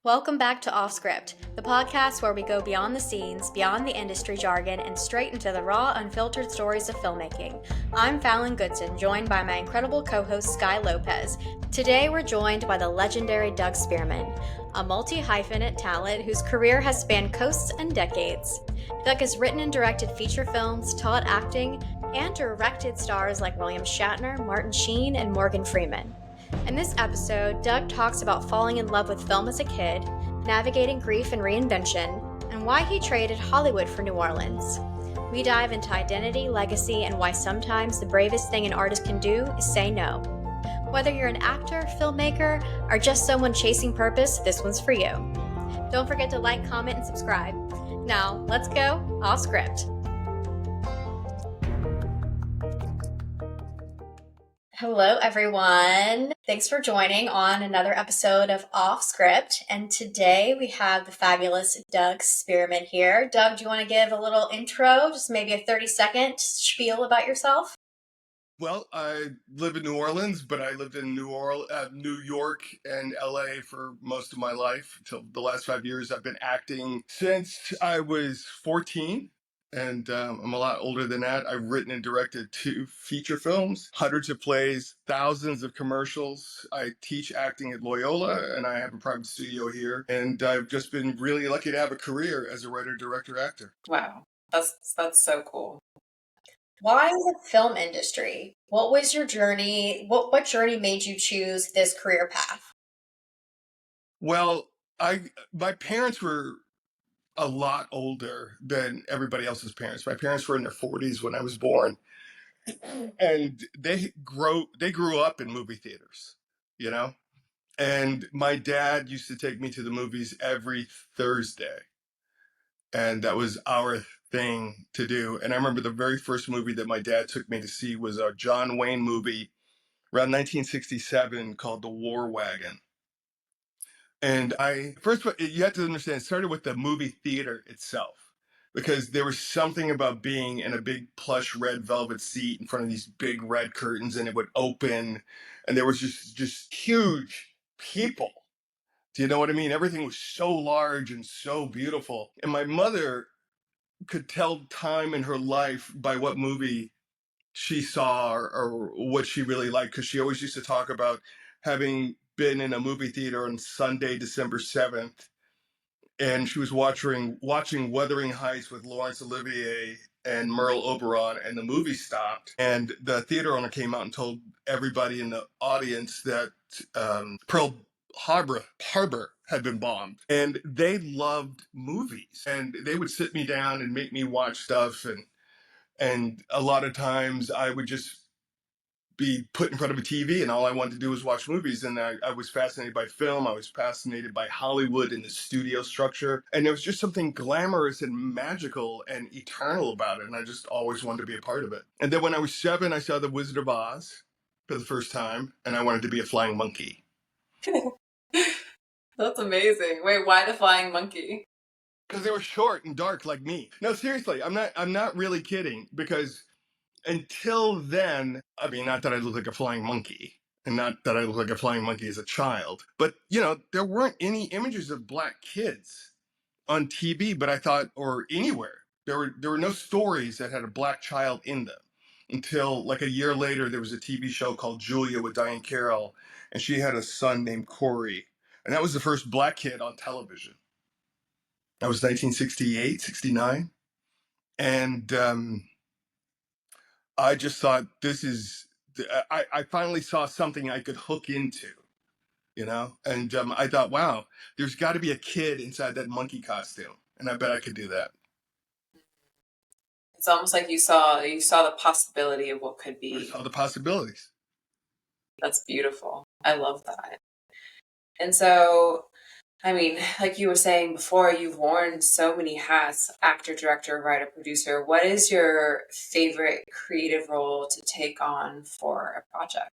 Welcome back to Offscript, the podcast where we go beyond the scenes, beyond the industry jargon, and straight into the raw, unfiltered stories of filmmaking. I'm Fallon Goodson, joined by my incredible co-host Sky Lopez. Today we're joined by the legendary Doug Spearman, a multi-hyphenate talent whose career has spanned coasts and decades. Doug has written and directed feature films, taught acting, and directed stars like William Shatner, Martin Sheen, and Morgan Freeman. In this episode, Doug talks about falling in love with film as a kid, navigating grief and reinvention, and why he traded Hollywood for New Orleans. We dive into identity, legacy, and why sometimes the bravest thing an artist can do is say no. Whether you're an actor, filmmaker, or just someone chasing purpose, this one's for you. Don't forget to like, comment, and subscribe. Now, let's go off script. Hello, everyone. Thanks for joining on another episode of Offscript. And today we have the fabulous Doug Spearman here. Doug, do you want to give a little intro, just maybe a 30-second spiel about yourself? Well, I live in New Orleans, but I lived in New York and LA for most of my life. Until the last 5 years, I've been acting since I was 14. And I'm a lot older than that. I've written and directed 2 feature films, hundreds of plays, thousands of commercials. I teach acting at Loyola, and I have a private studio here. And I've just been really lucky to have a career as a writer, director, actor. Wow, that's so cool. Why the film industry? What was your journey? What journey made you choose this career path? Well, my parents were a lot older than everybody else's parents. My parents were in their 40s when I was born, and they grew up in movie theaters, you know. And my dad used to take me to the movies every Thursday, and that was our thing to do. And I remember the very first movie that my dad took me to see was a John Wayne movie around 1967 called The War Wagon. And you have to understand, it started with the movie theater itself, because there was something about being in a big plush red velvet seat in front of these big red curtains, and it would open, and there was just huge people. Do you know what I mean? Everything was so large and so beautiful. And my mother could tell time in her life by what movie she saw or what she really liked, because she always used to talk about having been in a movie theater on Sunday, December 7th, and she was watching Wuthering Heights with Laurence Olivier and Merle Oberon, and the movie stopped, and the theater owner came out and told everybody in the audience that Pearl Harbor had been bombed, and they loved movies, and they would sit me down and make me watch stuff, and a lot of times I would just be put in front of a TV, and all I wanted to do was watch movies. And I was fascinated by film. I was fascinated by Hollywood and the studio structure. And there was just something glamorous and magical and eternal about it. And I just always wanted to be a part of it. And then when I was 7, I saw The Wizard of Oz for the first time, and I wanted to be a flying monkey. That's amazing. Wait, why the flying monkey? Because they were short and dark like me. No, seriously, I'm not really kidding, because until then, I mean, not that I look like a flying monkey, and not that I look like a flying monkey as a child, but, you know, there weren't any images of black kids on TV, but I thought, or anywhere. There were no stories that had a black child in them until like a year later. There was a TV show called Julia with Diane Carroll, and she had a son named Corey, and that was the first black kid on television. That was 1968, 69. And I just thought, I finally saw something I could hook into, you know? And I thought, wow, there's got to be a kid inside that monkey costume. And I bet I could do that. It's almost like you saw the possibility of what could be. I saw the possibilities. That's beautiful. I love that. And so, I mean, like you were saying before, you've worn so many hats: actor, director, writer, producer. What is your favorite creative role to take on for a project?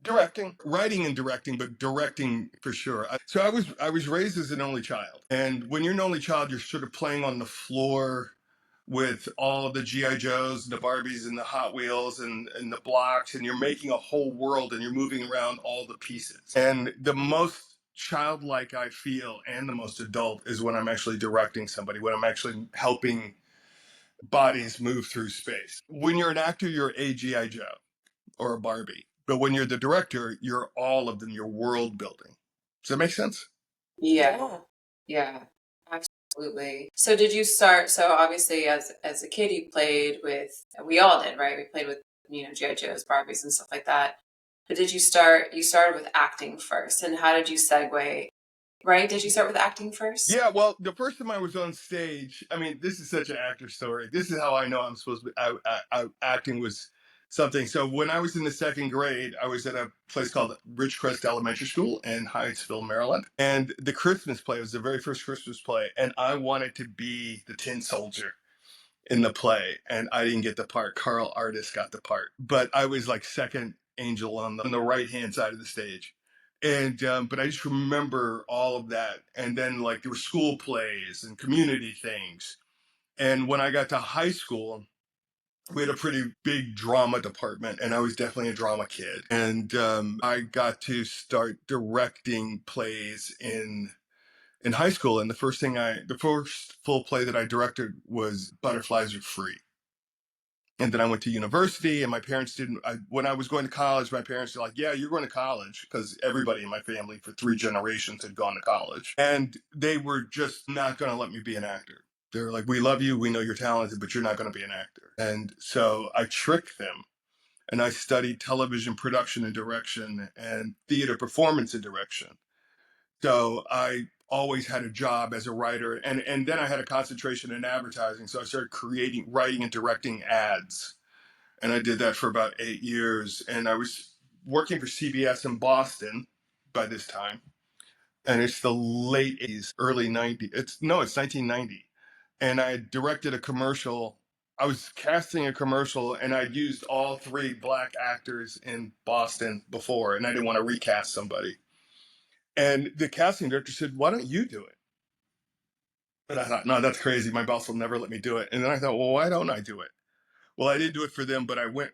Directing, writing and directing, but directing for sure. So I was raised as an only child. And when you're an only child, you're sort of playing on the floor with all of the G.I. Joes and the Barbies and the Hot Wheels and the blocks, and you're making a whole world, and you're moving around all the pieces. And the most childlike I feel and the most adult is when I'm actually directing somebody, when I'm actually helping bodies move through space. When you're an actor, you're a G.I. Joe or a Barbie. But when you're the director, you're all of them, you're world building. Does that make sense? Yeah. Yeah. Absolutely. So did you start, so obviously as a kid you played with, we all did, right? We played with, G.I. Joes, Barbies and stuff like that. But you started with acting first, and how did you segue, right? Did you start with acting first? Yeah, well, the first time I was on stage, I mean, this is such an actor story. This is how I know I'm supposed to be. Acting was something. So when I was in the second grade, I was at a place called Ridgecrest Elementary School in Hyattsville, Maryland. And the Christmas play was the very first Christmas play. And I wanted to be the tin soldier in the play. And I didn't get the part. Carl Artis got the part. But I was like second angel on the right hand side of the stage. And but I just remember all of that. And then like there were school plays and community things. And when I got to high school, we had a pretty big drama department, and I was definitely a drama kid. And I got to start directing plays in high school. And the first full play that I directed was Butterflies Are Free. And then I went to university, and my parents when I was going to college, my parents were like, yeah, you're going to college, because everybody in my family for 3 generations had gone to college. And they were just not going to let me be an actor. They're like, we love you, we know you're talented, but you're not going to be an actor. And so I tricked them, and I studied television production and direction and theater performance and direction. So I always had a job as a writer, and then I had a concentration in advertising. So I started writing and directing ads. And I did that for about 8 years. And I was working for CBS in Boston by this time. And it's the late 80s, early 90s. It's 1990. And I directed a commercial. I was casting a commercial, and I'd used all 3 black actors in Boston before, and I didn't want to recast somebody. And the casting director said, why don't you do it? And I thought, no, that's crazy. My boss will never let me do it. And then I thought, well, why don't I do it? Well, I didn't do it for them, but I went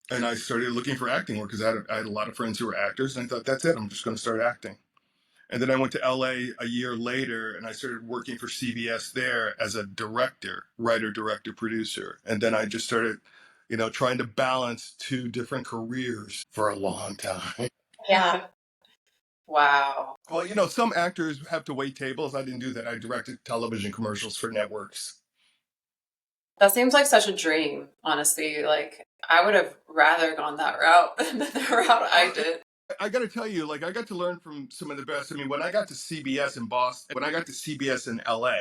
and I started looking for acting work because I had a lot of friends who were actors. And I thought, that's it. I'm just going to start acting. And then I went to LA a year later, and I started working for CBS there as a director, writer, director, producer. And then I just started, trying to balance 2 different careers for a long time. Yeah. Wow. Well, some actors have to wait tables. I didn't do that. I directed television commercials for networks. That seems like such a dream, honestly. Like, I would have rather gone that route than the route I did. I got to tell you, like, I got to learn from some of the best. I mean, when I got to CBS in Boston, when I got to CBS in LA,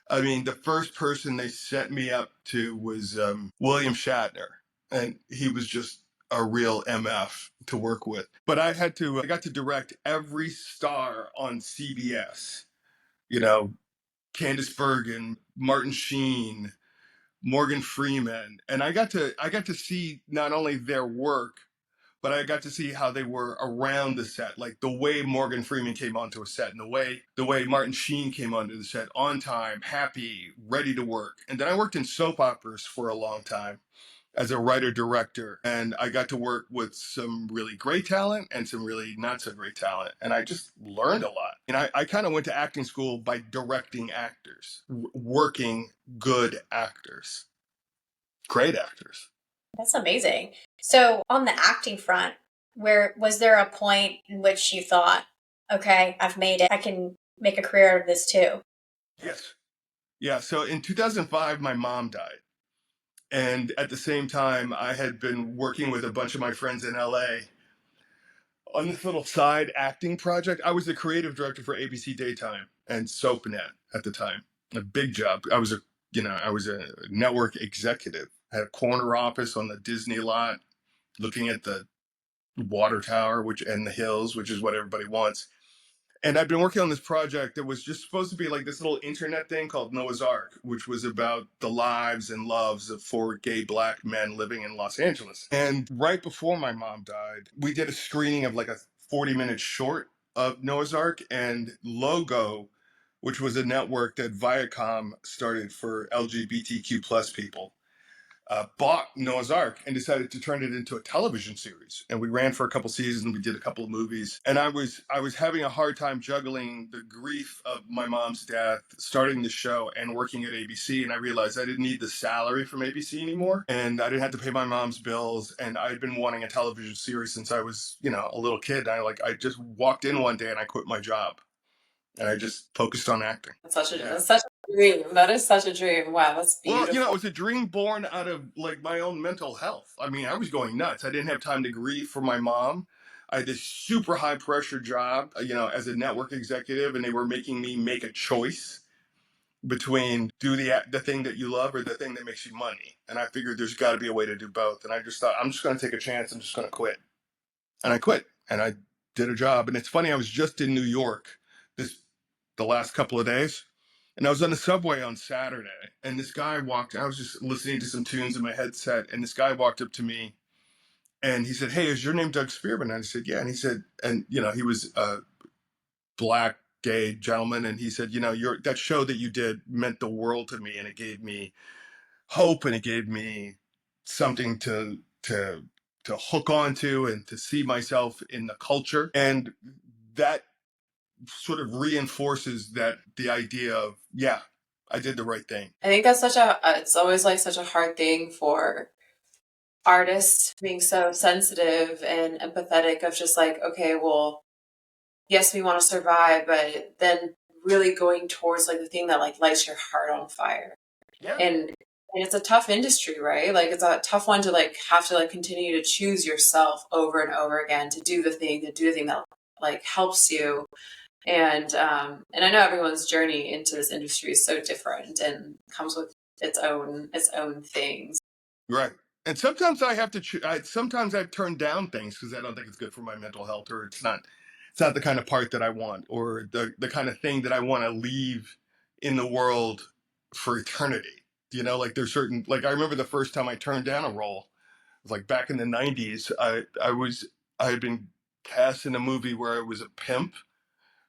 I mean, the first person they set me up to was William Shatner. And he was just a real MF to work with. But I got to direct every star on CBS. Candice Bergen, Martin Sheen, Morgan Freeman. And I got to see not only their work, but I got to see how they were around the set, like the way Morgan Freeman came onto a set, and the way Martin Sheen came onto the set, on time, happy, ready to work. And then I worked in soap operas for a long time as a writer director, and I got to work with some really great talent and some really not so great talent, and I just learned a lot. And I kind of went to acting school by directing actors, working good actors, great actors. That's amazing. So, on the acting front, where was there a point in which you thought, okay, I've made it, I can make a career out of this too? Yes. Yeah. So in 2005, my mom died. And at the same time, I had been working with a bunch of my friends in LA on this little side acting project. I was the creative director for ABC Daytime and SoapNet at the time. A big job. I was a network executive. I had a corner office on the Disney lot, looking at the water tower, and the hills, which is what everybody wants. And I've been working on this project that was just supposed to be like this little internet thing called Noah's Ark, which was about the lives and loves of 4 gay black men living in Los Angeles. And right before my mom died, we did a screening of like a 40-minute short of Noah's Ark, and Logo, which was a network that Viacom started for LGBTQ plus people. bought Noah's Ark and decided to turn it into a television series. And we ran for a couple seasons. We did a couple of movies. And I was having a hard time juggling the grief of my mom's death, starting the show, and working at ABC. And I realized I didn't need the salary from ABC anymore. And I didn't have to pay my mom's bills. And I'd been wanting a television series since I was, a little kid. I just walked in one day and I quit my job. And I just focused on acting. That's such a dream. That is such a dream. Wow, that's beautiful. Well, it was a dream born out of like my own mental health. I mean, I was going nuts. I didn't have time to grieve for my mom. I had this super high pressure job, as a network executive, and they were making me make a choice between do the thing that you love or the thing that makes you money. And I figured there's got to be a way to do both. And I just thought, I'm just going to take a chance. I'm just going to quit. And I quit. And I did a job. And it's funny, I was just in New York the last couple of days. And I was on the subway on Saturday, and this guy I was just listening to some tunes in my headset, and this guy walked up to me, and he said, "Hey, is your name Doug Spearman?" And I said, "Yeah." And he said, he was a black, gay gentleman, and he said, that show that you did meant the world to me, and it gave me hope, and it gave me something to hook onto and to see myself in the culture. And that sort of reinforces the idea of, yeah, I did the right thing. I think that's it's always like such a hard thing for artists being so sensitive and empathetic of just like, okay, well, yes, we want to survive, but then really going towards like the thing that like lights your heart on fire. Yeah. And it's a tough industry, right? Like it's a tough one to like have to like continue to choose yourself over and over again to do the thing that like helps you. And I know everyone's journey into this industry is so different and comes with its own things. Right. And sometimes I have to. Sometimes I've turned down things because I don't think it's good for my mental health, or it's not the kind of part that I want, or the kind of thing that I want to leave in the world for eternity. Like there's certain, like I remember the first time I turned down a role, it was like back in the '90s. I had been cast in a movie where I was a pimp.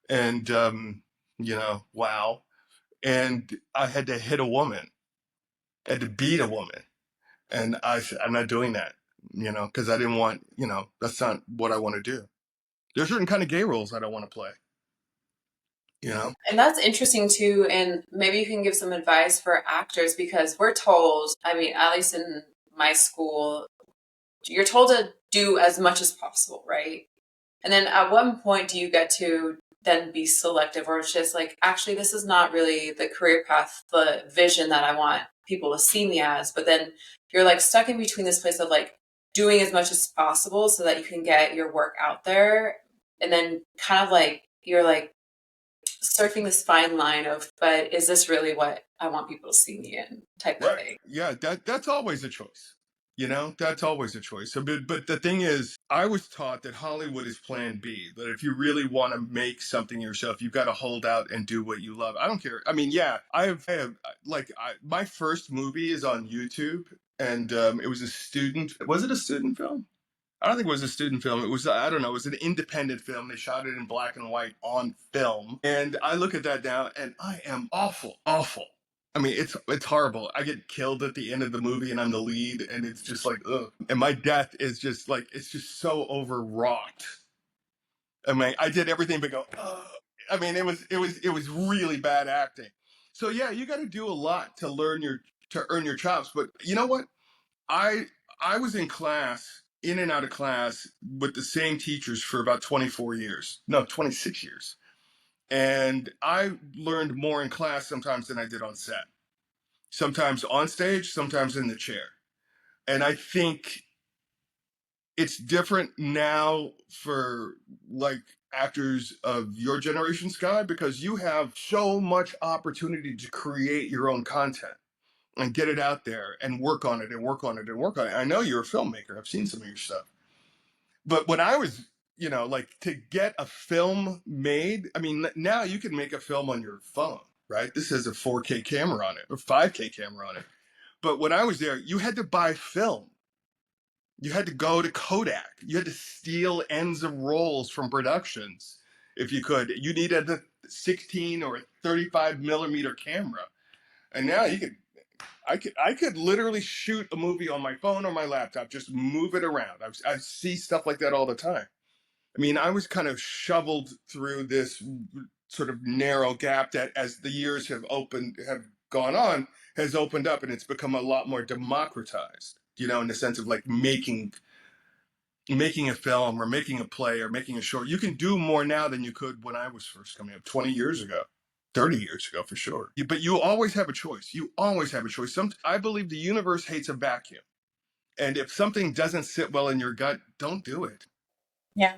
And, wow. And I had to hit a woman, I had to beat a woman. And I said, I'm not doing that, because I didn't want, that's not what I want to do. There's certain kind of gay roles I don't want to play, And that's interesting too. And maybe you can give some advice for actors, because we're told, I mean, at least in my school, you're told to do as much as possible, right? And then at one point do you get to then be selective, or it's just like, actually, this is not really the career path, the vision that I want people to see me as. But then you're like stuck in between this place of like doing as much as possible so that you can get your work out there. And then kind of like, you're like surfing this fine line of, but is this really what I want people to see me in type of thing? Yeah, that's always a choice. That's always a choice. So, but the thing is, I was taught that Hollywood is plan B, that if you really want to make something yourself, you've got to hold out and do what you love. I don't care. I mean, yeah, my first movie is on YouTube, and it was was it a student film? I don't think it was a student film. It was, I don't know, it was an independent film. They shot it in black and white on film. And I look at that now and I am awful. I mean, it's horrible. I get killed at the end of the movie and I'm the lead, and it's just like, ugh. And my death is just like, it's just so overwrought. I mean, I did everything but go, ugh. I mean, it was really bad acting. So yeah, you got to do a lot to earn your chops. But you know what? I was in and out of class with the same teachers for about 26 years. And I learned more in class sometimes than I did on set. Sometimes on stage, sometimes in the chair. And I think it's different now for like actors of your generation, Sky, because you have so much opportunity to create your own content and get it out there and work on it and work on it and work on it. I know you're a filmmaker. I've seen some of your stuff. But when I was, like to get a film made, I mean, now you can make a film on your phone, right? This has a 4K camera on it or 5K camera on it. But when I was there, you had to buy film. You had to go to Kodak. You had to steal ends of rolls from productions if you could. You needed a 16 or a 35 millimeter camera. And now you could, I could literally shoot a movie on my phone or my laptop, just move it around. I see stuff like that all the time. I mean, I was kind of shoveled through this sort of narrow gap that, as the years have gone on, has opened up, and it's become a lot more democratized. You know, in the sense of like making a film or making a play or making a short. You can do more now than you could when I was first coming up 20 years ago. 30 years ago, for sure. But you always have a choice. You always have a choice. I believe the universe hates a vacuum. And if something doesn't sit well in your gut, don't do it. Yeah.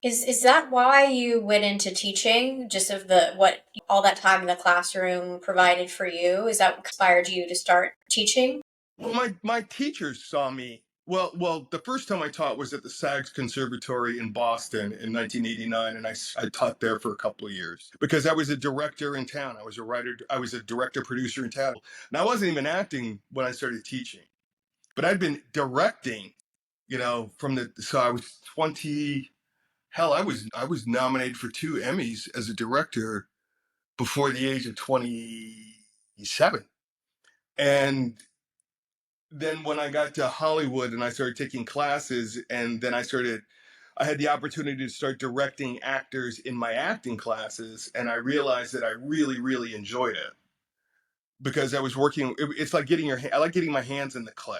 Is that why you went into teaching? Just of what all that time in the classroom provided for you? Is that what inspired you to start teaching? Well, my teachers saw me. Well, the first time I taught was at the Sags Conservatory in Boston in 1989, and I taught there for a couple of years because I was a director in town. I was a writer. I was a director producer in town. And I wasn't even acting when I started teaching, but I'd been directing. You know, so I was 20. Hell, I was nominated for 2 Emmys as a director before the age of 27, and then when I got to Hollywood and I started taking classes, and then I had the opportunity to start directing actors in my acting classes, and I realized that I really, really enjoyed it because I was working. It's like I like getting my hands in the clay.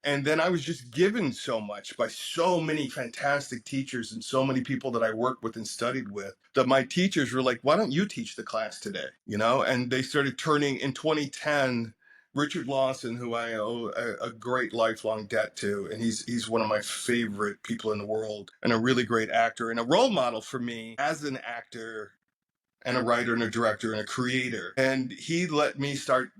And then I was just given so much by so many fantastic teachers and so many people that I worked with and studied with that my teachers were like, why don't you teach the class today? You know, and they started turning in 2010. Richard Lawson, who I owe a great lifelong debt to, and he's one of my favorite people in the world and a really great actor and a role model for me as an actor and a writer and a director and a creator. And he let me start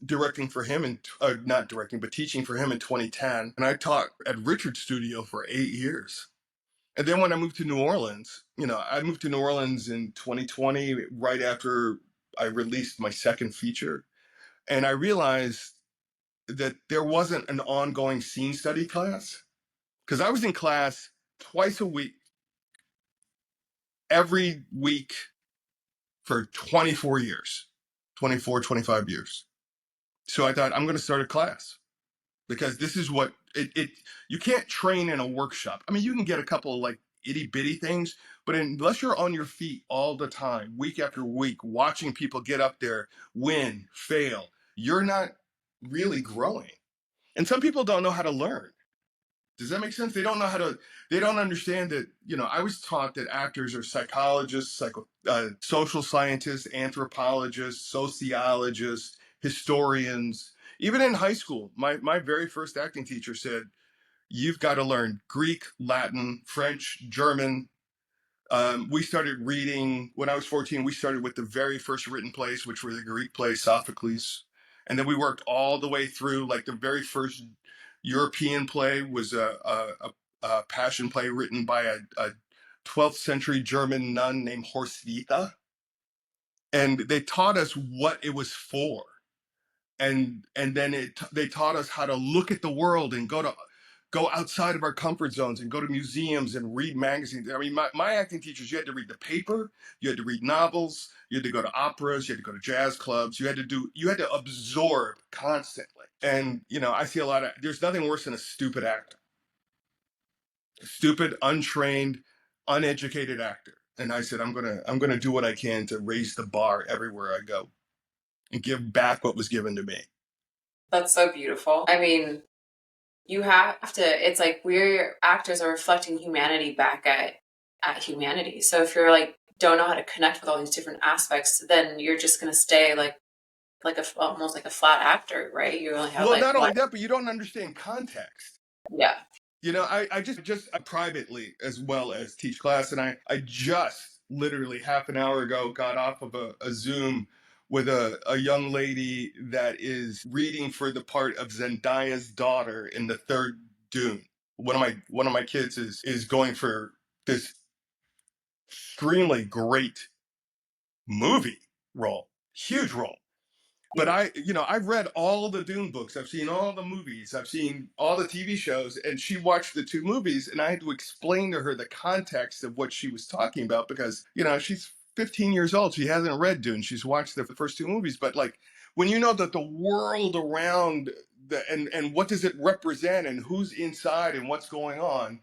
directing for him and not directing, but teaching for him in 2010. And I taught at Richard's studio for 8 years. And then when I moved to New Orleans, I moved to New Orleans in 2020, right after I released my second feature. And I realized that there wasn't an ongoing scene study class because I was in class twice a week, every week for 24 years, 24, 25 years. So I thought I'm going to start a class because this is what you can't train in a workshop. I mean, you can get a couple of like itty bitty things, but unless you're on your feet all the time, week after week, watching people get up there, win, fail, you're not really growing. And some people don't know how to learn. Does that make sense? They don't understand that, I was taught that actors are psychologists, social scientists, anthropologists, sociologists, historians. Even in high school, my very first acting teacher said, you've got to learn Greek, Latin, French, German. We started reading, when I was 14, we started with the very first written plays, which were the Greek plays, Sophocles. And then we worked all the way through, like the very first European play was a passion play written by a 12th century German nun named Horsvita. And they taught us what it was for. And then they taught us how to look at the world and go outside of our comfort zones and go to museums and read magazines. I mean, my acting teachers, you had to read the paper, you had to read novels, you had to go to operas, you had to go to jazz clubs, you had to absorb constantly. And, I see there's nothing worse than a stupid actor, a stupid, untrained, uneducated actor. And I said, I'm going to do what I can to raise the bar everywhere I go and give back what was given to me. That's so beautiful. I mean, you have to, it's like we're actors are reflecting humanity back at humanity. So if you're like, don't know how to connect with all these different aspects, then you're just going to stay almost like a flat actor, right? You only have not only that, but you don't understand context. Yeah. I just privately as well as teach class, and I just literally half an hour ago got off of a Zoom with a young lady that is reading for the part of Zendaya's daughter in the third Dune. One of my kids is going for this extremely great movie role, huge role. But I've read all the Dune books. I've seen all the movies. I've seen all the TV shows. And she watched the 2 movies, and I had to explain to her the context of what she was talking about because, she's 15 years old. She hasn't read Dune. She's watched the first two movies. But like, when you know that the world around and what does it represent and who's inside and what's going on,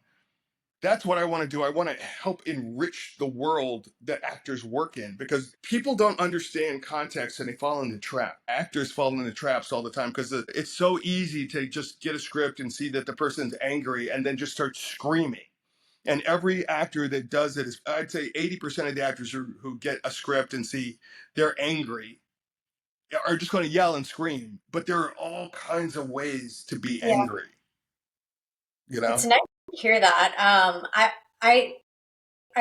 that's what I want to do. I want to help enrich the world that actors work in, because people don't understand context and they fall into trap. Actors fall into traps all the time because it's so easy to just get a script and see that the person's angry and then just start screaming. And every actor that does it is, I'd say 80% of the actors who get a script and see they're angry are just going to yell and scream. But there are all kinds of ways to be angry. You know? It's nice to hear that. I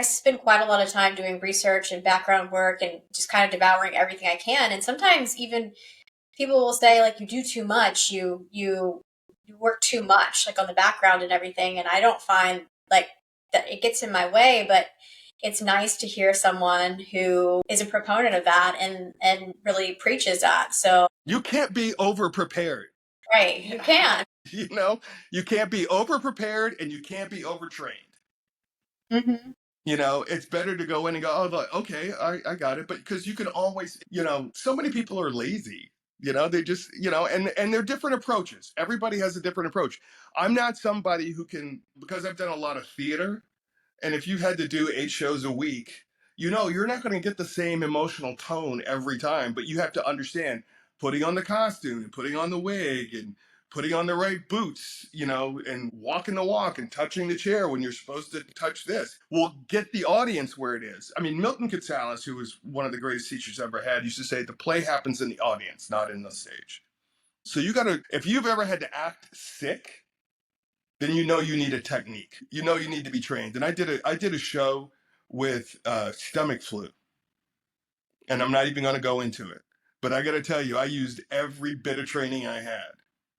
spend quite a lot of time doing research and background work and just kind of devouring everything I can. And sometimes even people will say, like, you do too much, you work too much, like on the background and everything. And I don't find like that it gets in my way, but it's nice to hear someone who is a proponent of that and really preaches that. So you can't be over prepared. Right, you can't. You know, you can't be over prepared and you can't be overtrained. Mm-hmm. You know, it's better to go in and go, oh, like, okay, I got it. But because you can always, you know, so many people are lazy. You know, they just, you know, and they're different approaches. Everybody has a different approach. I'm not somebody who can, because I've done a lot of theater. And if you had to do 8 shows a week, you know, you're not going to get the same emotional tone every time, but you have to understand putting on the costume and putting on the wig and putting on the right boots, you know, and walking the walk and touching the chair when you're supposed to touch this will get the audience where it is. I mean, Milton Katsalis, who was one of the greatest teachers I've ever had, used to say the play happens in the audience, not in the stage. So you got to, if you've ever had to act sick, then you know you need a technique. You know you need to be trained. And I did a show with stomach flu, and I'm not even going to go into it. But I got to tell you, I used every bit of training I had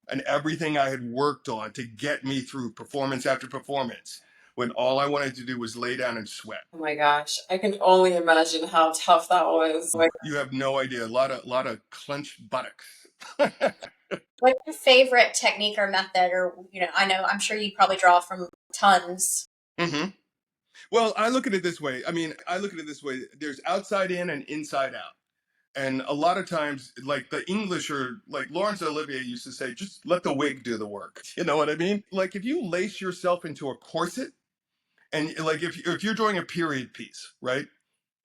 and everything I had worked on to get me through performance after performance, when all I wanted to do was lay down and sweat. Oh my gosh, I can only imagine how tough that was. Oh, you have no idea. A lot of clenched buttocks. What's your favorite technique or method? Or, you know, I'm sure you probably draw from tons. Mm-hmm. Well, I look at it this way. I mean, I look at it this way. There's outside in and inside out. And a lot of times, like the English, or like Laurence Olivier used to say, just let the wig do the work. You know what I mean? Like if you lace yourself into a corset, and like if you're doing a period piece, right?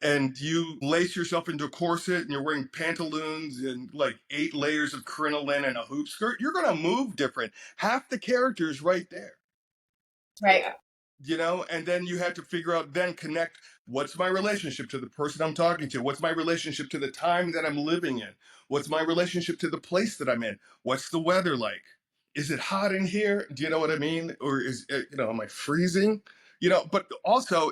And you lace yourself into a corset and you're wearing pantaloons and like 8 layers of crinoline and a hoop skirt, you're going to move different. Half the character is right there. Right. You know, and then you have to figure out, then connect, what's my relationship to the person I'm talking to? What's my relationship to the time that I'm living in? What's my relationship to the place that I'm in? What's the weather like? Is it hot in here? Do you know what I mean? Or is it, you know, am I freezing? You know, but also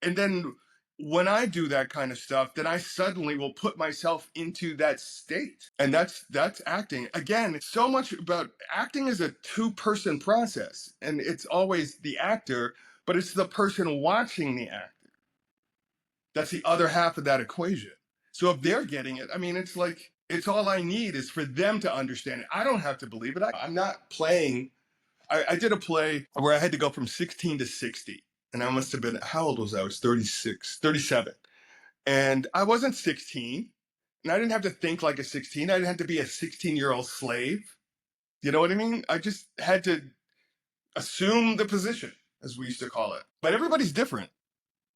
and then when I do that kind of stuff, then I suddenly will put myself into that state. And that's acting. Again, it's so much about acting is a 2-person process. And it's always the actor, but it's the person watching the actor. That's the other half of that equation. So if they're getting it, I mean, it's like, it's all I need is for them to understand it. I don't have to believe it. I'm not playing. I did a play where I had to go from 16 to 60. And I must have been, how old was I? I was 36, 37. And I wasn't 16. And I didn't have to think like a 16. I didn't have to be a 16-year-old slave. You know what I mean? I just had to assume the position, as we used to call it. But everybody's different.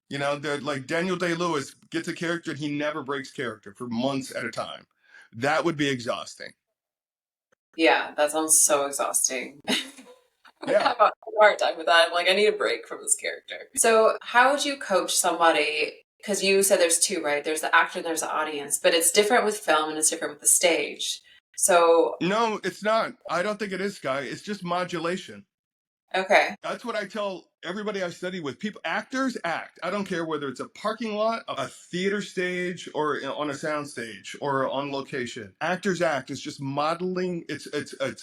You know, they're like Daniel Day-Lewis gets a character and he never breaks character for months at a time. That would be exhausting. Yeah, that sounds so exhausting. I Yeah. have a hard time with that. I'm like, I need a break from this character. So how would you coach somebody? Because you said there's 2, right? There's the actor and there's the audience, but it's different with film and it's different with the stage. So No, it's not. I don't think it is, Sky. It's just modulation. okay. That's what I tell everybody I study with. People, actors act. I don't care whether it's a parking lot, a theater stage, or on a sound stage, or on location. Actors act. It's just modeling. It's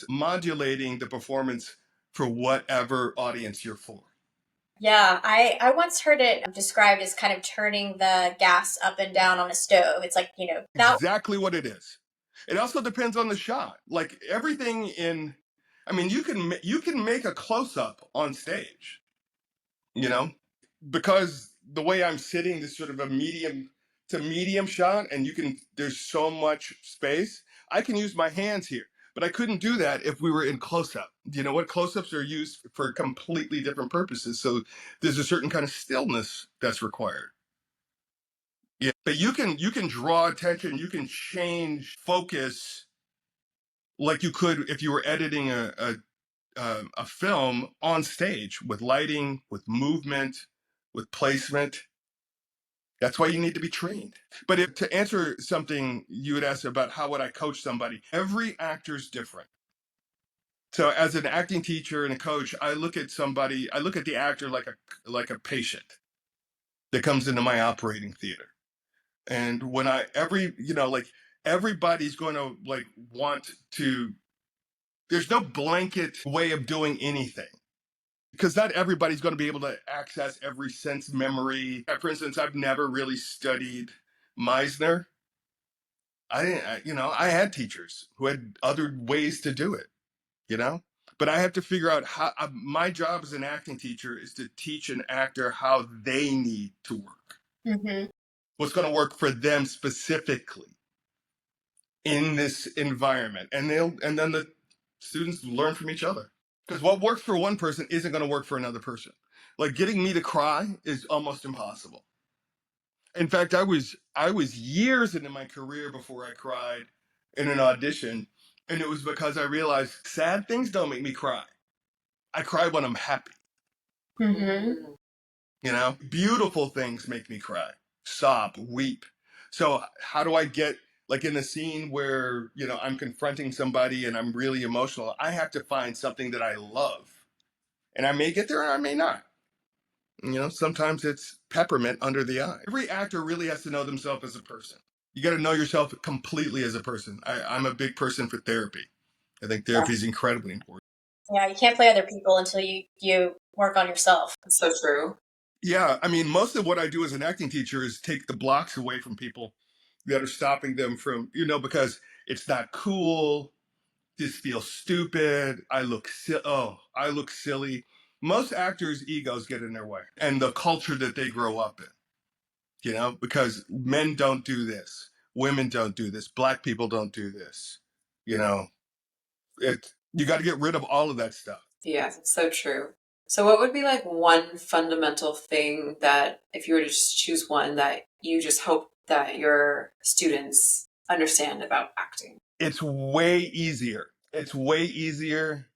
modulating the performance for whatever audience you're for. Yeah, I once heard it described as kind of turning the gas up and down on a stove. It's like, you know, Exactly what it is. It also depends on the shot. Like everything in, I mean, you can make a close up on stage, you know, because the way I'm sitting, this sort of a medium to medium shot, and there's so much space. I can use my hands here, but I couldn't do that if we were in close up. You know what? Close ups are used for completely different purposes. So there's a certain kind of stillness that's required. Yeah, but you can draw attention, you can change focus like you could if you were editing a film on stage with lighting, with movement, with placement. That's why you need to be trained. But to answer something you had asked about how would I coach somebody, every actor's different. So as an acting teacher and a coach, I look at the actor like a patient that comes into my operating theater. And when everybody's going to want to, there's no blanket way of doing anything because not everybody's going to be able to access every sense memory. For instance, I've never really studied Meisner. I didn't, I had teachers who had other ways to do it, you know, but I have to figure out how my job as an acting teacher is to teach an actor how they need to work. Mm-hmm. What's going to work for them specifically in this environment, and then the students learn from each other, because what works for one person isn't going to work for another person. Like getting me to cry is almost impossible. In fact, I was years into my career before I cried in an audition, and it was because I realized sad things don't make me cry. I cry when I'm happy. Mm-hmm. Beautiful things make me cry, sob, weep. So how do I get, like in a scene where, I'm confronting somebody and I'm really emotional, I have to find something that I love. And I may get there and I may not. Sometimes it's peppermint under the eye. Every actor really has to know themselves as a person. You got to know yourself completely as a person. I'm a big person for therapy. I think therapy is incredibly important. Yeah, you can't play other people until you work on yourself. That's so true. Yeah, I mean, most of what I do as an acting teacher is take the blocks away from people that are stopping them from, because it's not cool. This feels stupid. I look silly. Most actors' egos get in their way, and the culture that they grow up in, because men don't do this, women don't do this, black people don't do this. You got to get rid of all of that stuff. Yeah, it's so true. So what would be like one fundamental thing that, if you were to just choose one, that you just hope that your students understand about acting? It's way easier. It's way easier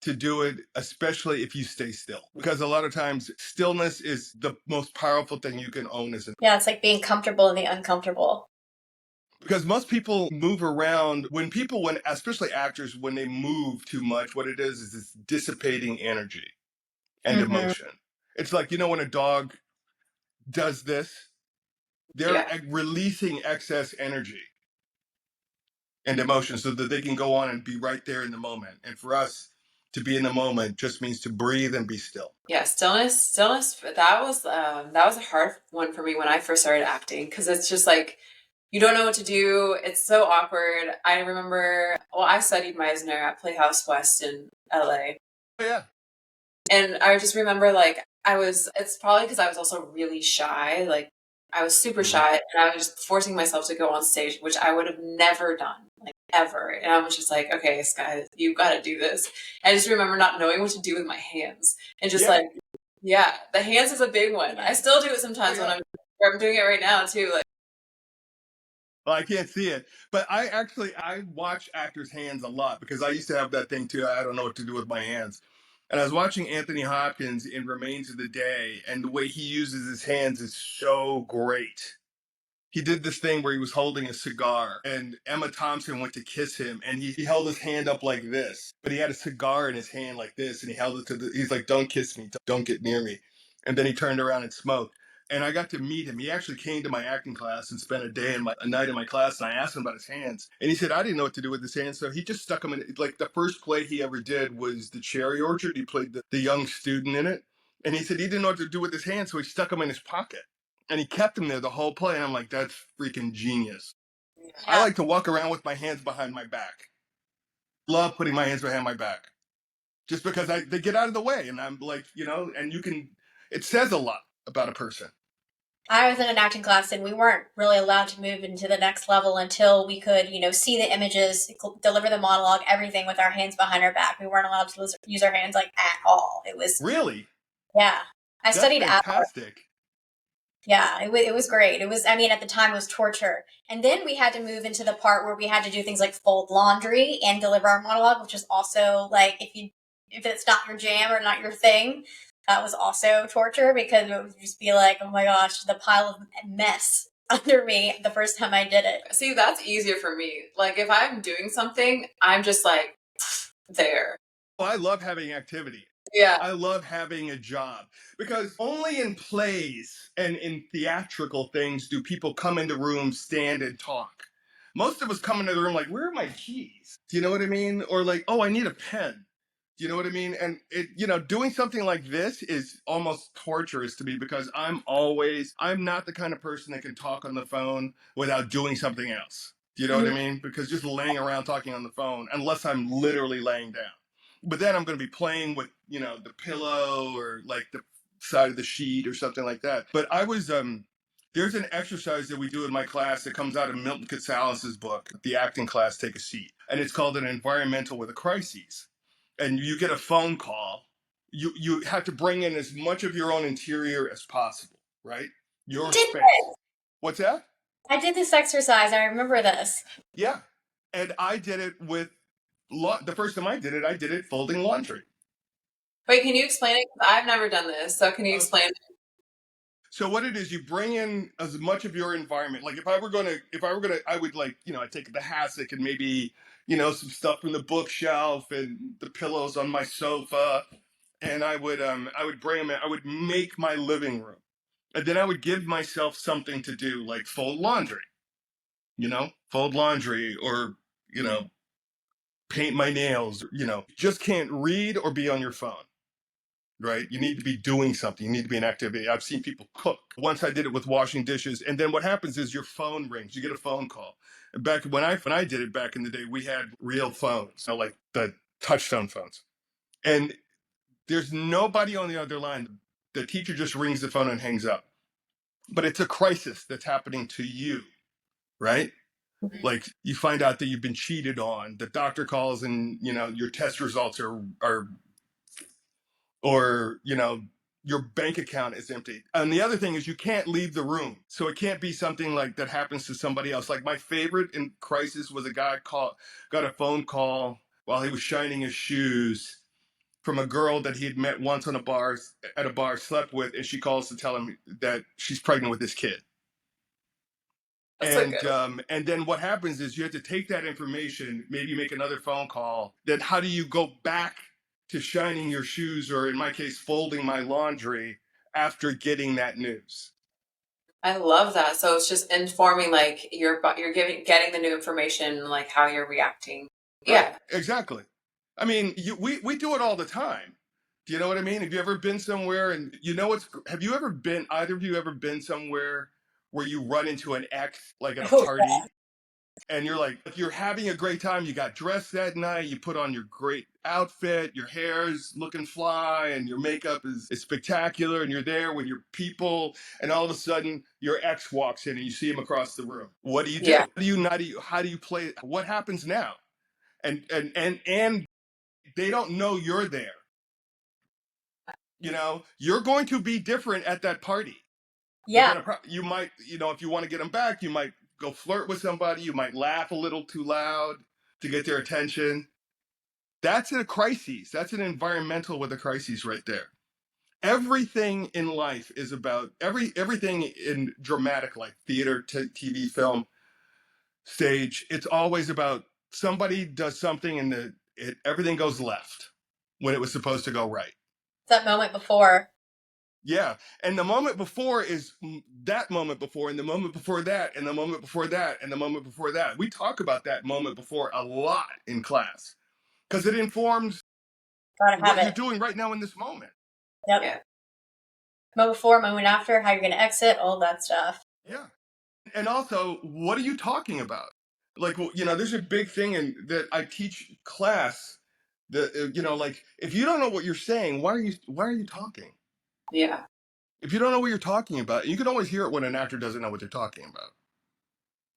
to do it, especially if you stay still. Because a lot of times, stillness is the most powerful thing you can own as an. Yeah, it's like being comfortable in the uncomfortable. Because most people move around especially actors, when they move too much, what it is this dissipating energy and emotion. It's like, when a dog does this, they're releasing excess energy and emotion so that they can go on and be right there in the moment. And for us to be in the moment just means to breathe and be still. Yeah, stillness. That was a hard one for me when I first started acting, because it's just like you don't know what to do. It's so awkward. I remember, I studied Meisner at Playhouse West in LA. Oh, yeah. And I just remember it's probably because I was also really shy. Like I was super shy, and I was forcing myself to go on stage, which I would have never done, like ever. And I was just like, okay, Sky, you've got to do this. And I just remember not knowing what to do with my hands, and just the hands is a big one. I still do it sometimes when I'm doing it right now too. Like, well, I can't see it, but I watch actors' hands a lot because I used to have that thing too. I don't know what to do with my hands. And I was watching Anthony Hopkins in Remains of the Day, and the way he uses his hands is so great. He did this thing where he was holding a cigar, and Emma Thompson went to kiss him, and he held his hand up like this, but he had a cigar in his hand like this, and he held it he's like, don't kiss me, don't get near me. And then he turned around and smoked. And I got to meet him. He actually came to my acting class and spent a night in my class, and I asked him about his hands. And he said, I didn't know what to do with his hands, so he just stuck them in. Like, the first play he ever did was The Cherry Orchard. He played the young student in it. And he said he didn't know what to do with his hands, so he stuck them in his pocket. And he kept them there the whole play. And I'm like, that's freaking genius. Yeah. I like to walk around with my hands behind my back. Love putting my hands behind my back. Just because they get out of the way. And I'm like, and it says a lot about a person. I was in an acting class and we weren't really allowed to move into the next level until we could, see the images, deliver the monologue, everything with our hands behind our back. We weren't allowed to use our hands like at all. It was, Really? yeah. I That's studied out. fantastic. Yeah, it was great. It was, I mean, at the time it was torture. And then we had to move into the part where we had to do things like fold laundry and deliver our monologue, which is also like, if it's not your jam or not your thing, that was also torture because it would just be like, oh my gosh, the pile of mess under me the first time I did it. See, that's easier for me. Like if I'm doing something, I'm just like there. Well, I love having activity. Yeah. I love having a job because only in plays and in theatrical things do people come into rooms, stand and talk. Most of us come into the room like, where are my keys? Do you know what I mean? Or like, oh, I need a pen. Do you know what I mean? And doing something like this is almost torturous to me because I'm not the kind of person that can talk on the phone without doing something else. Do you know what I mean? Because just laying around talking on the phone, unless I'm literally laying down. But then I'm going to be playing with, the pillow or like the side of the sheet or something like that. But there's an exercise that we do in my class that comes out of Milton Casalis' book, The Acting Class, Take a Seat. And it's called An Environmental with a Crisis. And you get a phone call. You have to bring in as much of your own interior as possible, right? Your space. What's that? I did this exercise. I remember this. Yeah. And I did it with the first time I did it folding laundry. Wait, can you explain it? I've never done this, so can you explain it? So what it is, you bring in as much of your environment. Like if I were gonna, I would like, I'd take the hassock and maybe, some stuff from the bookshelf and the pillows on my sofa, and I would bring them in. I would make my living room, and then I would give myself something to do, like fold laundry, or paint my nails. Just can't read or be on your phone. Right? You need to be doing something. You need to be in activity. I've seen people cook. Once I did it with washing dishes. And then what happens is your phone rings. You get a phone call. And back when I did it back in the day, we had real phones, like the touchtone phones. And there's nobody on the other line. The teacher just rings the phone and hangs up. But it's a crisis that's happening to you, right? Like you find out that you've been cheated on. The doctor calls and, your test results are or your bank account is empty. And the other thing is you can't leave the room, so it can't be something like that happens to somebody else. Like my favorite in crisis was a guy got a phone call while he was shining his shoes from a girl that he had met once at a bar, slept with, and she calls to tell him that she's pregnant with his kid. And then what happens is you have to take that information, maybe make another phone call. Then how do you go back to shining your shoes, or in my case, folding my laundry after getting that news? I love that. So it's just informing, like you're getting the new information, like how you're reacting. Right, yeah, exactly. I mean, we do it all the time. Do you know what I mean? Have you ever been somewhere and have you ever been, either of you ever been somewhere where you run into an ex, like at a party? And you're having a great time. You got dressed that night. You put on your great outfit. Your hair's looking fly, and your makeup is spectacular. And you're there with your people. And all of a sudden, your ex walks in, and you see him across the room. What do you do? Yeah. How do you play? What happens now? And they don't know you're there. You're going to be different at that party. Yeah. You might, if you want to get them back, you might go flirt with somebody. You might laugh a little too loud to get their attention. That's a crisis. That's an environmental with a crisis right there. Everything in life is about everything in dramatic life, theater, TV, film, stage. It's always about somebody does something and everything goes left when it was supposed to go right. That moment before. Yeah. And the moment before is that moment before, and the moment before that, and the moment before that, and the moment before that. We talk about that moment before a lot in class because it informs what you're doing right now in this moment. Yep. Yeah. Moment before, moment after, how you're going to exit, all that stuff. Yeah. And also, what are you talking about? Like, there's a big thing that I teach class that, like, if you don't know what you're saying, why are you talking? Yeah. If you don't know what you're talking about, you can always hear it when an actor doesn't know what they're talking about.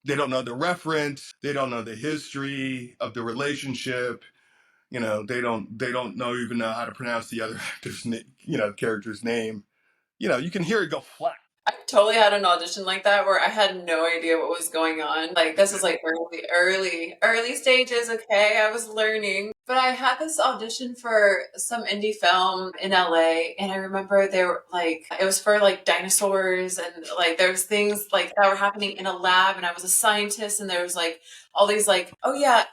They don't know the reference, they don't know the history of the relationship. They don't even know how to pronounce the other actor's character's name. You can hear it go flat. I totally had an audition like that where I had no idea what was going on. Like this was like early stages. Okay, I was learning, but I had this audition for some indie film in LA, and I remember they were like it was for like dinosaurs and like there's things like that were happening in a lab, and I was a scientist, and there was like all these like oh yeah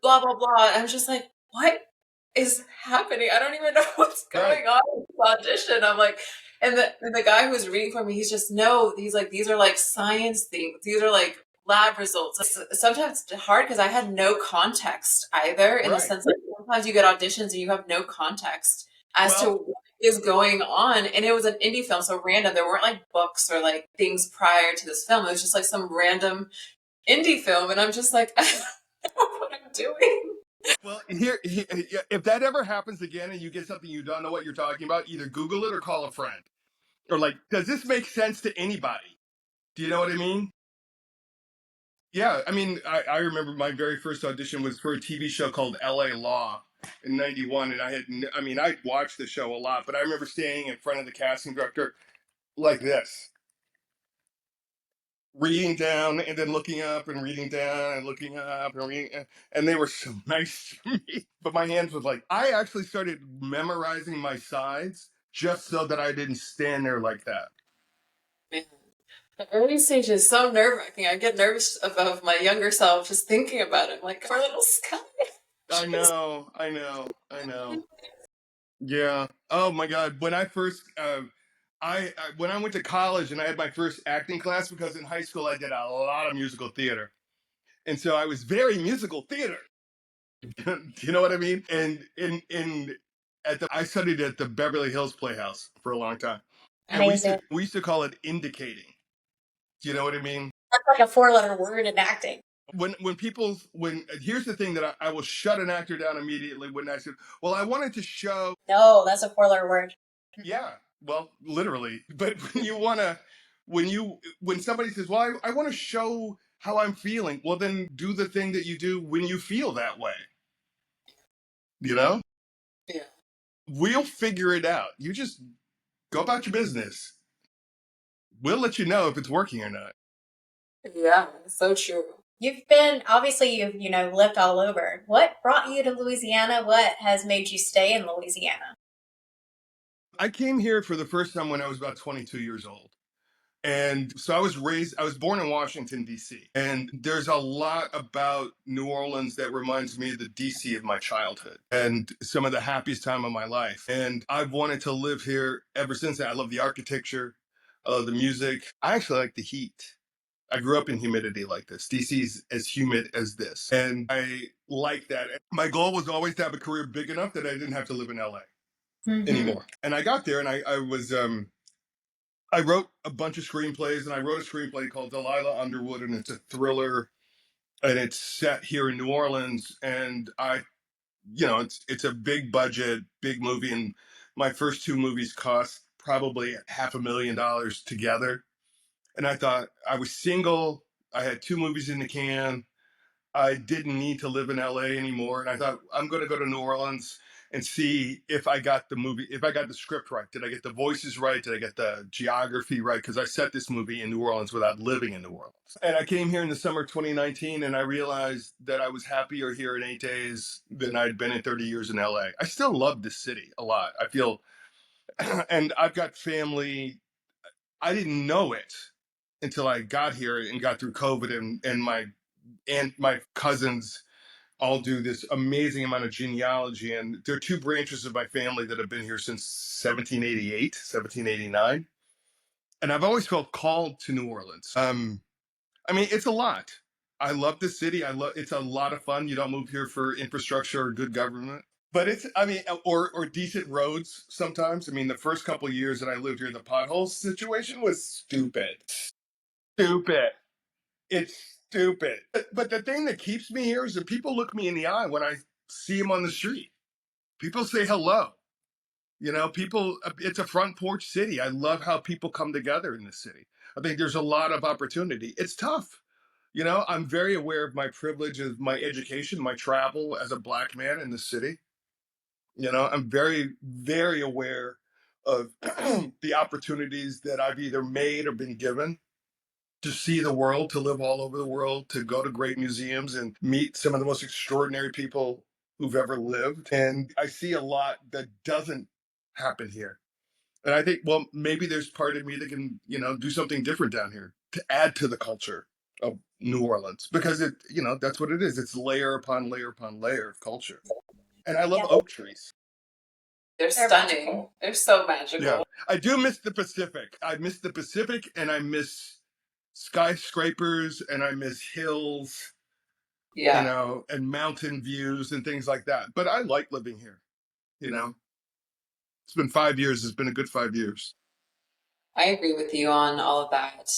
blah blah blah. And I was just like what is happening? I don't even know what's going on in this audition. I'm like, and the guy who was reading for me, he's just no. He's like, these are like science things. These are like lab results. Sometimes it's hard because I had no context either. In the sense that sometimes you get auditions and you have no context as to what is going on. And it was an indie film, so random. There weren't like books or like things prior to this film. It was just like some random indie film, and I'm just like, I don't know what I'm doing. Well, if that ever happens again and you get something you don't know what you're talking about, either Google it or call a friend. Or like, does this make sense to anybody? Do you know what I mean? Yeah, I mean, I remember my very first audition was for a TV show called LA Law in '91, and I watched the show a lot, but I remember standing in front of the casting director like this, reading down and then looking up and reading down and looking up and reading, and they were so nice to me. But my hands was like, I actually started memorizing my sides just so that I didn't stand there like that. Man, the early stage is so nerve-wracking. I get nervous of my younger self just thinking about it. Like, our little Sky. I know. Yeah. Oh my God. When I first, when I went to college and I had my first acting class, because in high school I did a lot of musical theater, and so I was very musical theater. Do you know what I mean? And I studied at the Beverly Hills Playhouse for a long time, and we used to call it indicating. Do you know what I mean? That's like a 4-letter word in acting. When here's the thing that I will shut an actor down immediately when I said, well, I wanted to show. No, that's a 4-letter word. Yeah, well, literally. But when somebody says, well, I want to show how I'm feeling, well, then do the thing that you do when you feel that way. You know? Yeah. We'll figure it out. You just go about your business. We'll let you know if it's working or not. Yeah, so true. You've lived all over. What brought you to Louisiana? What has made you stay in Louisiana? I came here for the first time when I was about 22 years old. And so I was born in Washington, D.C. And there's a lot about New Orleans that reminds me of the D.C. of my childhood and some of the happiest time of my life. And I've wanted to live here ever since then. I love the architecture, I love the music. I actually like the heat. I grew up in humidity like this. DC's as humid as this. And I like that. My goal was always to have a career big enough that I didn't have to live in LA anymore. And I got there and I wrote a bunch of screenplays, and I wrote a screenplay called Delilah Underwood, and it's a thriller, and it's set here in New Orleans. And it's a big budget, big movie, and my first two movies cost probably $500,000 together. And I thought, I was single, I had two movies in the can, I didn't need to live in LA anymore. And I thought, I'm going to go to New Orleans and see if I got the script right. Did I get the voices right? Did I get the geography right? Because I set this movie in New Orleans without living in New Orleans. And I came here in the summer of 2019, and I realized that I was happier here in 8 days than I'd been in 30 years in LA. I still love this city a lot. I feel, and I've got family. I didn't know it until I got here and got through COVID, and my cousins all do this amazing amount of genealogy. And there are two branches of my family that have been here since 1788, 1789. And I've always felt called to New Orleans. It's a lot. I love the city. It's a lot of fun. You don't move here for infrastructure or good government. But or decent roads sometimes. The first couple of years that I lived here, the pothole situation was stupid. Stupid. It's stupid. But the thing that keeps me here is that people look me in the eye when I see them on the street. People say hello. You know, people, it's a front porch city. I love how people come together in this city. I think there's a lot of opportunity. It's tough. You know, I'm very aware of my privilege of my education, my travel as a Black man in the city. You know, I'm very, very aware of the opportunities that I've either made or been given to see the world, to live all over the world, to go to great museums and meet some of the most extraordinary people who've ever lived. And I see a lot that doesn't happen here. And I think, well, maybe there's part of me that can, you know, do something different down here to add to the culture of New Orleans because it, you know, that's what it is. It's layer upon layer upon layer of culture. And I love Yeah. oak trees. They're stunning. magical. They're so magical. Yeah. I do miss the Pacific. I miss the Pacific and I miss skyscrapers and I miss hills, you Yeah. know, and mountain views and things like that. But I like living here, you know. It's been 5 years. It's been a good 5 years. I agree with you on all of that.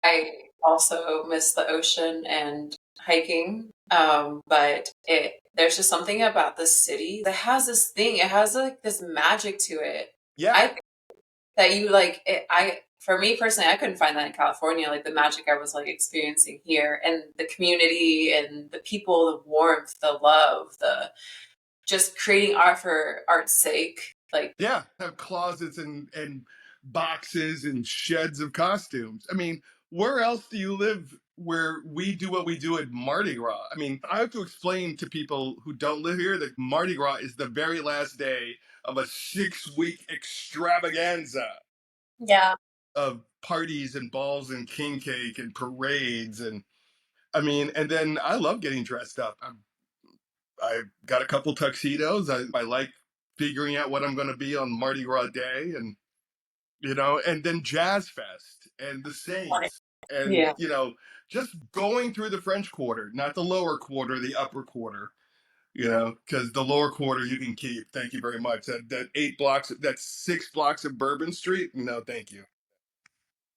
I also miss the ocean and hiking. But there's just something about the city that has this thing. It has like this magic to it. Yeah. I that you like it, for me personally, I couldn't find that in California, like the magic I was like experiencing here, and the community and the people, the warmth, the love, the just creating art for art's sake. Like, Yeah. Have closets and boxes and sheds of costumes. I mean, where else do you live where we do what we do at Mardi Gras? I mean, I have to explain to people who don't live here that Mardi Gras is the very last day of a 6-week extravaganza Yeah. of parties and balls and king cake and parades. And I mean, and then I love getting dressed up. I got a couple tuxedos. I like figuring out what I'm going to be on Mardi Gras Day, and you know, and then Jazz Fest and the Saints, and yeah, you know, just going through the French Quarter, not the lower quarter, the upper quarter. You know, because the lower quarter you can keep. Thank you very much. That 8 blocks, that's 6 blocks of Bourbon Street. No, thank you.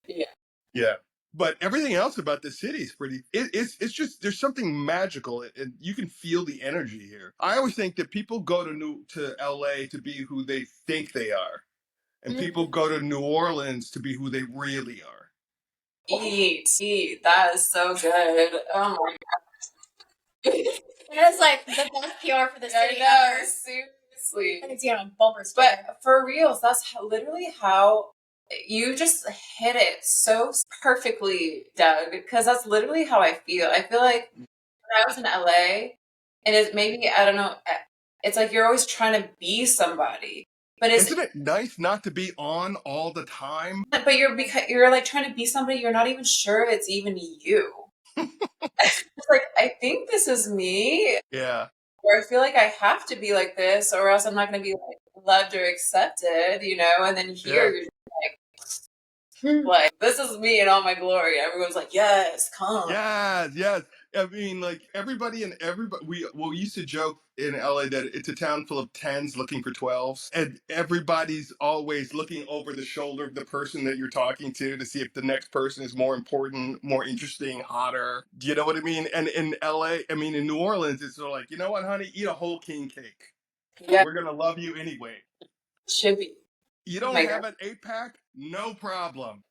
yeah, Yeah. But everything else about the city is pretty. It's just there's something magical, and you can feel the energy here. I always think that people go to L.A. to be who they think they are, and people go to New Orleans to be who they really are. eat. That is so good. Oh my It is like the best PR for the I city know, ever. seriously. I can see it on bumper sticker. But for reals, that's literally how you just hit it so perfectly, Doug, because that's literally how I feel. I feel like when I was in LA, and it maybe, I don't know, it's like you're always trying to be somebody. But Isn't it nice not to be on all the time? but you're like trying to be somebody you're not even sure it's even you. It's like, I think this is me, Yeah. or I feel like I have to be like this, or else I'm not going to be like loved or accepted, you know. And then here Yeah. you're like, this is me in all my glory. Everyone's like, yes, come. Yes, yes. I mean, like everybody, we used to joke in LA that it's a town full of 10s looking for 12s, and everybody's always looking over the shoulder of the person that you're talking to see if the next person is more important, more interesting, hotter. Do you know what I mean? And in LA, I mean, in New Orleans, it's sort of like, you know what, honey, eat a whole king cake. Yeah, We're gonna love you anyway. should be. You Oh don't my have god, an 8-pack? No problem.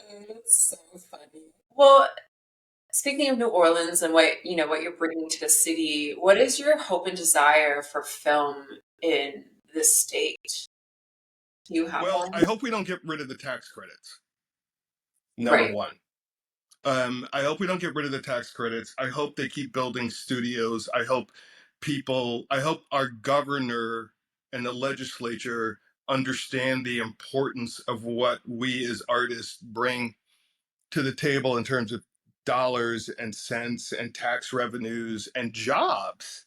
it's so funny. Well, speaking of New Orleans and what you're bringing to the city, what is your hope and desire for film in this state? Do you have Well, one? I hope we don't get rid of the tax credits. Number Right. one. I hope we don't get rid of the tax credits. I hope they keep building studios. I hope our governor and the legislature understand the importance of what we as artists bring to the table in terms of dollars and cents and tax revenues and jobs.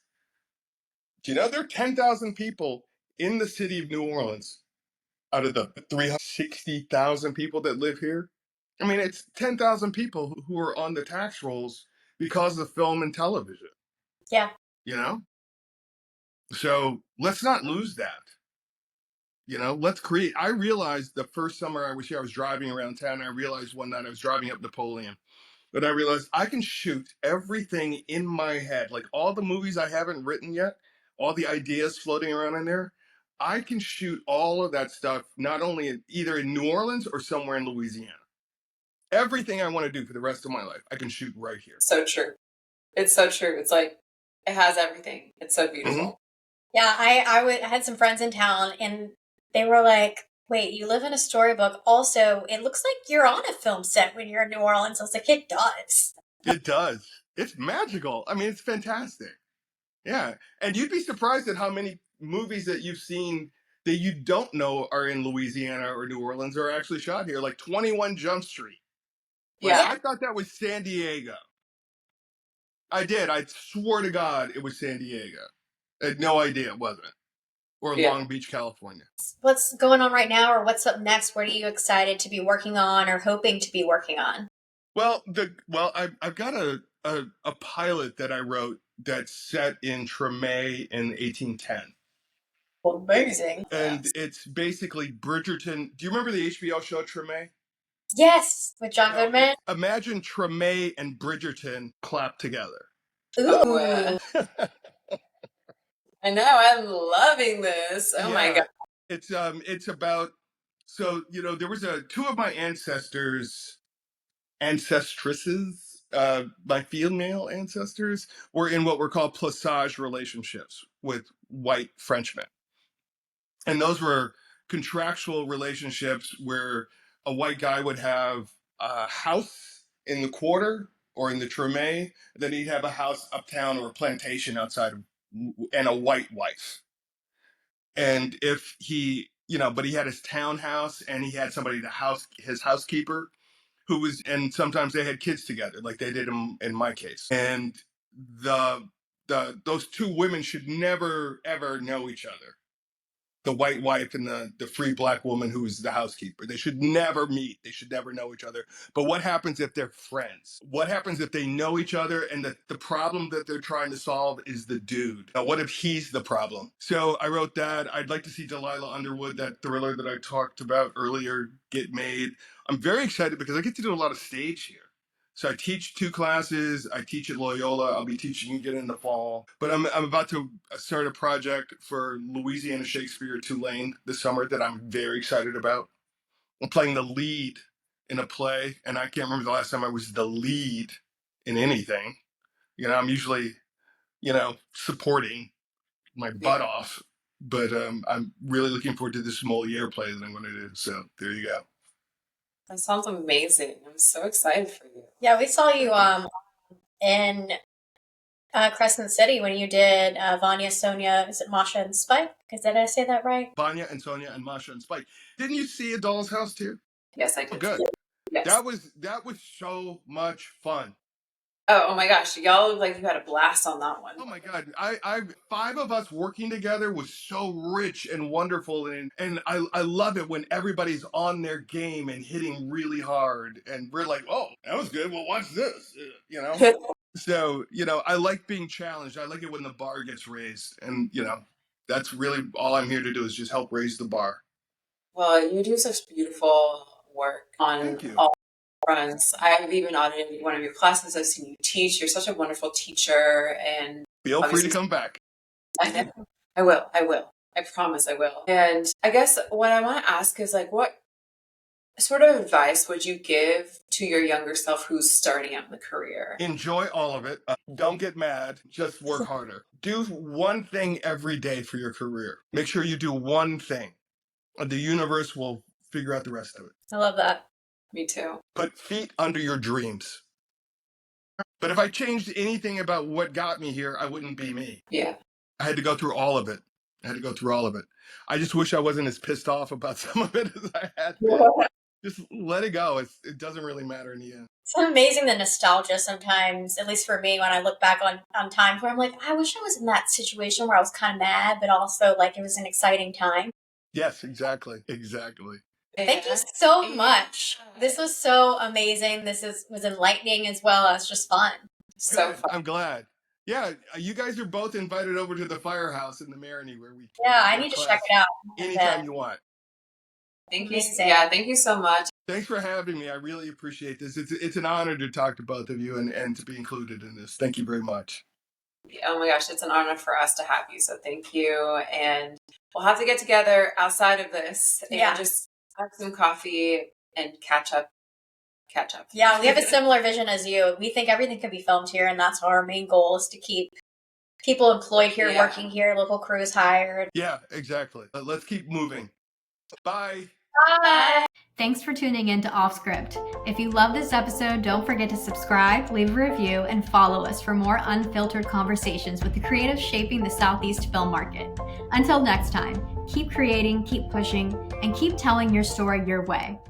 Do you know there are 10,000 people in the city of New Orleans out of the 360,000 people that live here? I mean, it's 10,000 people who are on the tax rolls because of film and television, Yeah. you know? So let's not lose that. You know, let's create. I realized the first summer I was here, I was driving around town. And I realized one night I was driving up Napoleon, but I realized I can shoot everything in my head, like all the movies I haven't written yet, all the ideas floating around in there. I can shoot all of that stuff not only either in New Orleans or somewhere in Louisiana. Everything I want to do for the rest of my life, I can shoot right here. So true. It's so true. It's like it has everything. It's so beautiful. Mm-hmm. Yeah, I had some friends in town, and they were like, "Wait, you live in a storybook? Also, it looks like you're on a film set when you're in New Orleans." I was like, "It does." It does. It's magical. I mean, it's fantastic. Yeah, and you'd be surprised at how many movies that you've seen that you don't know are in Louisiana or New Orleans are actually shot here, like 21 Jump Street. Like, Yeah. I thought that was San Diego. I did. I swore to God it was San Diego. I had no idea it wasn't. Or Yeah. Long Beach, California. What's going on right now, or what's up next? What are you excited to be working on or hoping to be working on? Well, I've got a pilot that I wrote that's set in Treme in 1810. Amazing. And it's basically Bridgerton. Do you remember the HBO show Treme? Yes, with John Now, Goodman. imagine Treme and Bridgerton clapped together. Ooh. Oh, I know. I'm loving this. Oh my Yeah. God. It's about, so there was two of my ancestresses, my female ancestors were in what were called plissage relationships with white Frenchmen. And those were contractual relationships where a white guy would have a house in the quarter or in the Treme, then he'd have a house uptown or a plantation outside of, and a white wife. And if he, but he had his townhouse and he had somebody his housekeeper and sometimes they had kids together, like they did in my case. And those two women should never ever know each other. The white wife and the free black woman who is the housekeeper. They should never meet. They should never know each other. But what happens if they're friends? What happens if they know each other and the problem that they're trying to solve is the dude? Now, what if he's the problem? So I wrote that. I'd like to see Delilah Underwood, that thriller that I talked about earlier, get made. I'm very excited because I get to do a lot of stage here. So I teach 2 classes. I teach at Loyola. I'll be teaching again in the fall. But I'm about to start a project for Louisiana Shakespeare Tulane this summer that I'm very excited about. I'm playing the lead in a play, and I can't remember the last time I was the lead in anything. I'm usually, supporting my butt off. But I'm really looking forward to this Moliere play that I'm going to do. So there you go. That sounds amazing. I'm so excited for you. Yeah, we saw you in Crescent City when you did Vanya, Sonia, is it Masha and Spike? Did I say that right? Vanya and Sonia and Masha and Spike. Didn't you see A Doll's House too? Yes, I did. Oh, good. Yes. That was so much fun. Oh my gosh, y'all look like you had a blast on that one. Oh my God. I 5 of us working together was so rich and wonderful. And I love it when everybody's on their game and hitting really hard. And we're like, oh, that was good. Well, watch this, So, I like being challenged. I like it when the bar gets raised. And, that's really all I'm here to do is just help raise the bar. Well, you do such beautiful work on all fronts. I've even audited one of your classes. I've seen you teach. You're such a wonderful teacher, and feel free to come back. I know. I will. I promise I will. And I guess what I want to ask is what sort of advice would you give to your younger self who's starting out in the career? Enjoy all of it. Don't get mad. Just work harder. Do one thing every day for your career. Make sure you do one thing. The universe will figure out the rest of it. I love that. Me too. Put feet under your dreams. But if I changed anything about what got me here, I wouldn't be me. Yeah. I had to go through all of it. I just wish I wasn't as pissed off about some of it as I had been. Just let it go. It doesn't really matter in the end. It's amazing the nostalgia sometimes, at least for me, when I look back on times where I'm like, I wish I was in that situation where I was kind of mad, but also it was an exciting time. Yes, exactly. Thank you so much. This was so amazing. This was enlightening as well as just fun. So fun. I'm glad. Yeah, you guys are both invited over to the firehouse in the Marigny where we. Yeah, I need to check it out. Anytime you want. Thank you. Yeah, thank you so much. Thanks for having me. I really appreciate this. It's an honor to talk to both of you and to be included in this. Thank you very much. Oh my gosh, it's an honor for us to have you. So thank you. And we'll have to get together outside of this and just have some coffee and catch up. Yeah, we have a similar vision as you. We think everything can be filmed here, and that's our main goal is to keep people employed here, working here, local crews hired. Yeah, exactly. Let's keep moving. Bye. Bye. Thanks for tuning in to Offscript. If you love this episode, don't forget to subscribe, leave a review, and follow us for more unfiltered conversations with the creatives shaping the Southeast film market. Until next time, keep creating, keep pushing, and keep telling your story your way.